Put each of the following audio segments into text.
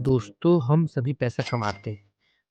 दोस्तों हम सभी पैसा कमाते हैं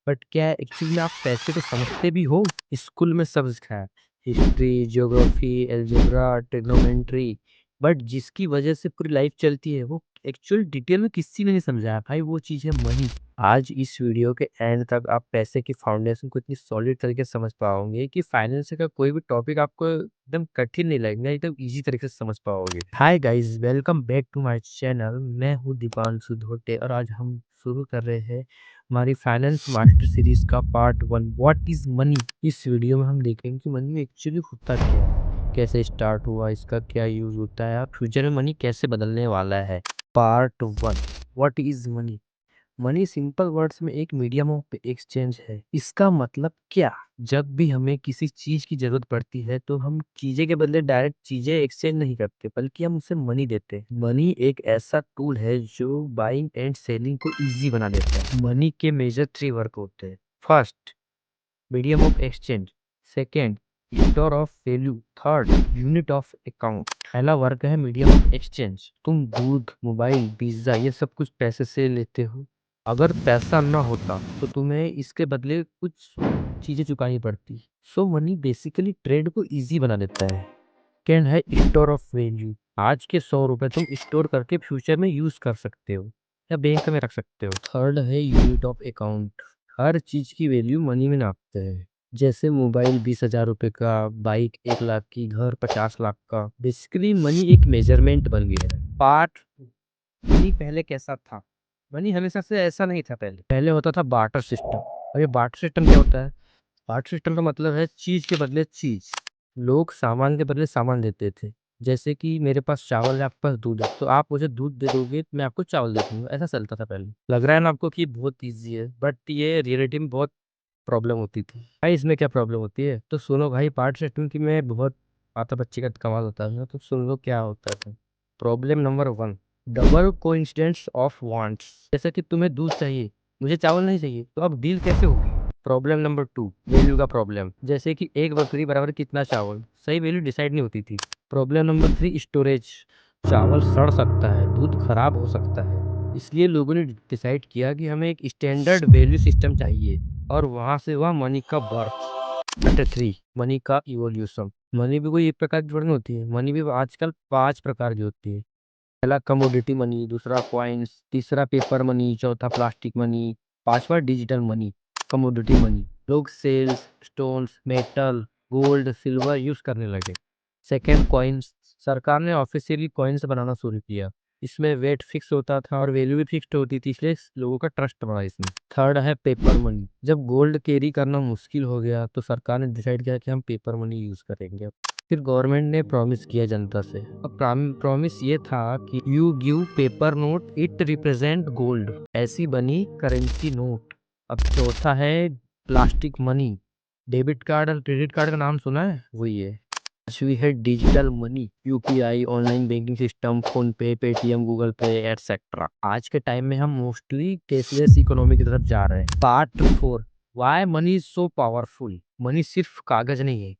बट क्या एक्चुअली में आप पैसे को समझते भी हो। स्कूल में सब सिखाया history geography algebra trigonometry but जिसकी वजह से पूरी लाइफ चलती है वो एक्चुअल डिटेल में किसी ने नहीं समझाया भाई, वो चीज़ है मनी। आज इस वीडियो के एंड तक आप पैसे की फाउंडेशन को इतनी सॉलिड तरीके से समझ पाओगे कि फाइनेंस का कोई भी टॉपिक आपको एकदम कठिन नहीं लगेगा, एकदम इजी तरीके से समझ पाओगे। Hi guys, welcome back to my channel. मैं हूँ दीपांशु धोटे और आज हम शुरू कर रहे हैं हमारी फाइनेंस मास्टर सीरीज का पार्ट 1, व्हाट इज मनी। इस वीडियो में हम देखेंगे कि मनी एक्चुअली होता क्या है, कैसे स्टार्ट हुआ, इसका क्या यूज होता है और फ्यूचर में मनी कैसे बदलने वाला है। Part 1, what is money. Money simple words में एक मीडियम ऑफ एक्सचेंज है। इसका मतलब क्या? जब भी हमें किसी चीज की जरूरत पड़ती है तो हम चीजें के बदले डायरेक्ट चीजें एक्सचेंज नहीं करते बल्कि हम उसे मनी देते हैं। मनी एक ऐसा टूल है जो बाइंग एंड सेलिंग को इजी बना देता है। मनी के मेजर 3 वर्क होते हैं। First, medium of exchange. Second, store of value. Third, unit of account. पहला वर्क है मीडियम ऑफ एक्सचेंज। तुम दूध, मोबाइल, पिज्जा ये सब कुछ पैसे से लेते हो। अगर पैसा ना होता तो तुम्हें इसके बदले कुछ चीजें चुकानी पड़ती। सो मनी बेसिकली ट्रेड को इजी बना देता है। सेकेंड है स्टोर ऑफ वैल्यू। आज के 100 रुपए तुम स्टोर करके फ्यूचर में यूज कर सकते हो या बैंक में रख सकते हो। थर्ड है यूनिट ऑफ अकाउंट। हर चीज की वैल्यू मनी में नापते हैं। जैसे मोबाइल 20,000 रुपए का, बाइक 1 लाख की, घर 50 लाख का। बेसिकली मनी एक मेजरमेंट बन गया है। पार्ट, मनी पहले कैसा था? मनी हमेशा से ऐसा नहीं था। पहले पहले होता था बार्टर सिस्टम। और ये बार्टर सिस्टम क्या होता है? बार्टर सिस्टम का मतलब है चीज के बदले चीज। लोग सामान के बदले सामान देते थे। जैसे कि मेरे पास चावल है, आपके पास दूध है, तो आप मुझे दूध दे दोगे, मैं आपको चावल दे दूंगा। ऐसा चलता था पहले। लग रहा है ना आपको कि बहुत इजी है, बट ये रियलिटी में बहुत प्रॉब्लम होती थी। भाई इसमें क्या प्रॉब्लम होती है तो सुनो भाई। पार्ट सिस्टम की मैं बहुत आता बच्चे का कमाल होता है तो सुन लो क्या होता था। Problem number 1, double coincidence of wants. जैसे कि तुम्हें दूध चाहिए, मुझे चावल नहीं चाहिए, तो अब डील कैसे होगी? प्रॉब्लम नंबर 2, वैल्यू का प्रॉब्लम। जैसे कि एक बकरी बराबर कितना चावल, सही वैल्यू डिसाइड नहीं होती थी। Problem number 3, storage. चावल सड़ सकता है, दूध खराब हो सकता है, इसलिए लोगों ने डिसाइड किया कि हमें एक स्टैंडर्ड वैल्यू सिस्टम चाहिए। और वहां से हुआ मनी का बर्थ। नंबर 3, मनी का इवोल्यूशन। मनी भी कोई एक प्रकार की थोड़ी नहीं होती है। मनी भी आजकल 5 प्रकार की होती है। पहला कमोडिटी मनी, दूसरा कॉइन्स, तीसरा पेपर मनी, चौथा प्लास्टिक मनी, पांचवा डिजिटल मनी। कमोडिटी मनी, लोग shells, stones, metal, gold, silver use करने लगे। Second, coins. सरकार ने ऑफिशियली कॉइन्स बनाना शुरू किया। इसमें वेट फिक्स होता था और वैल्यू भी फिक्स्ड होती थी, इसलिए लोगों का ट्रस्ट बढ़ा इसमें। थर्ड है पेपर मनी। जब गोल्ड कैरी करना मुश्किल हो गया तो सरकार ने डिसाइड किया कि हम पेपर मनी यूज करेंगे। फिर गवर्नमेंट ने प्रॉमिस किया जनता से। अब प्रॉमिस ये था कि you give paper note, it represent gold. ऐसी बनी करेंसी नोट। अब चौथा है प्लास्टिक मनी। डेबिट कार्ड और क्रेडिट कार्ड का नाम सुना है? वही है। पांचवी है digital money, UPI, online banking system, phone पे, पेटीएम, गूगल पे एटसेट्रा। आज के टाइम में हम मोस्टली कैशलेस इकोनॉमी की तरफ जा रहे हैं। Part 4, why money is so powerful. Money सिर्फ कागज नहीं है।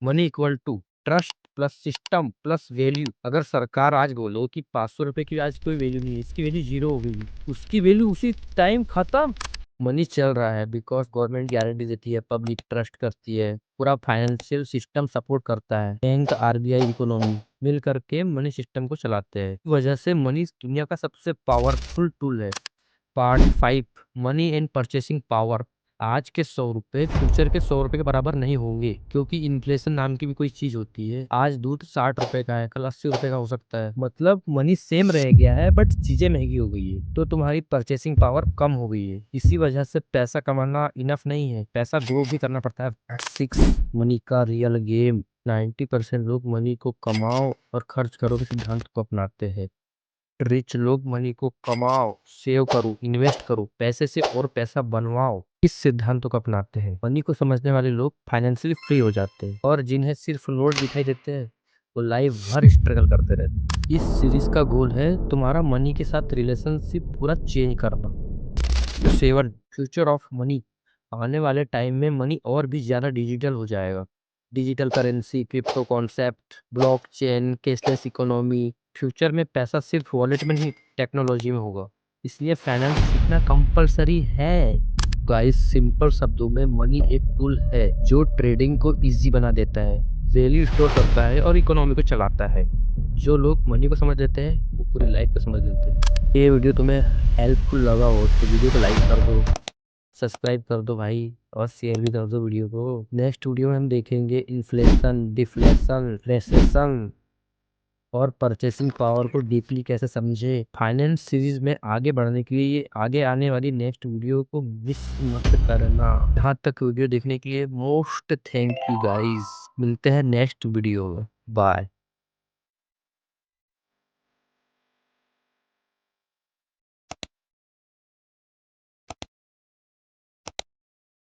Money equal to trust plus system plus value. अगर सरकार आज बोलो कि 500 रुपए की आज कोई वैल्यू नहीं है, इसकी वैल्यू जीरो हो गई, उसकी वैल्यू उसी टाइम खत्म। मनी चल रहा है बिकॉज गवर्नमेंट गारंटी देती है, पब्लिक ट्रस्ट करती है, पूरा फाइनेंशियल सिस्टम सपोर्ट करता है, बैंक, आरबीआई, इकोनॉमी मिल करके मनी सिस्टम को चलाते हैं। इस वजह से मनी दुनिया का सबसे पावरफुल टूल है। Part 5, money and purchasing power. आज के 100 रुपए फ्यूचर के 100 रुपए के बराबर नहीं होंगे, क्योंकि इन्फ्लेशन नाम की भी कोई चीज होती है। आज दूध 60 रुपए का है, कल 80 रुपए का हो सकता है। मतलब मनी सेम रह गया है बट चीजें महंगी हो गई है, तो तुम्हारी परचेसिंग पावर कम हो गई है। इसी वजह से पैसा कमाना इनफ नहीं है, पैसा ग्रो भी करना पड़ता है। 6, मनी का रियल गेम। 90% लोग मनी को कमाओ और खर्च करो के सिद्धांत को अपनाते हैं। रिच लोग मनी को कमाओ, सेव करो, इन्वेस्ट करो, पैसे से और पैसा बनवाओ, इस सिद्धांतों को अपनाते हैं। मनी को समझने वाले लोग फाइनेंशियली फ्री हो जाते हैं, और जिन्हें सिर्फ नोट दिखाई देते हैं वो लाइफ भर स्ट्रगल करते रहते हैं। इस सीरीज का गोल है तुम्हारा मनी के साथ रिलेशनशिप पूरा चेंज करना। 7, फ्यूचर ऑफ मनी। आने वाले टाइम में मनी और भी ज्यादा डिजिटल हो जाएगा। Digital currency, crypto concept, blockchain, cashless economy. Future में पैसा सिर्फ वॉलेट में नहीं, टेक्नोलॉजी में होगा। इसलिए फाइनेंस सीखना कंपलसरी है। गाइस, सिंपल शब्दों में मनी एक टूल है जो ट्रेडिंग को इजी बना देता है, वैल्यू स्टोर करता है और इकोनॉमी को चलाता है। जो लोग मनी को समझ लेते हैं वो पूरी लाइफ को समझ लेते हैं। ये वीडियो तुम्हें हेल्पफुल लगा हो तो वीडियो को लाइक कर दो, सब्सक्राइब कर दो भाई, और शेयर भी कर दो वीडियो को। नेक्स्ट वीडियो में हम देखेंगे इन्फ्लेशन, डिफ्लेशन, रेसेशन और परचेसिंग पावर को डीपली कैसे समझे। फाइनेंस सीरीज में आगे बढ़ने के लिए आगे आने वाली नेक्स्ट वीडियो को मिस मत करना। यहाँ तक वीडियो देखने के लिए मोस्ट थैंक यू गाइस। मिलते हैं नेक्स्ट वीडियो में। बाय।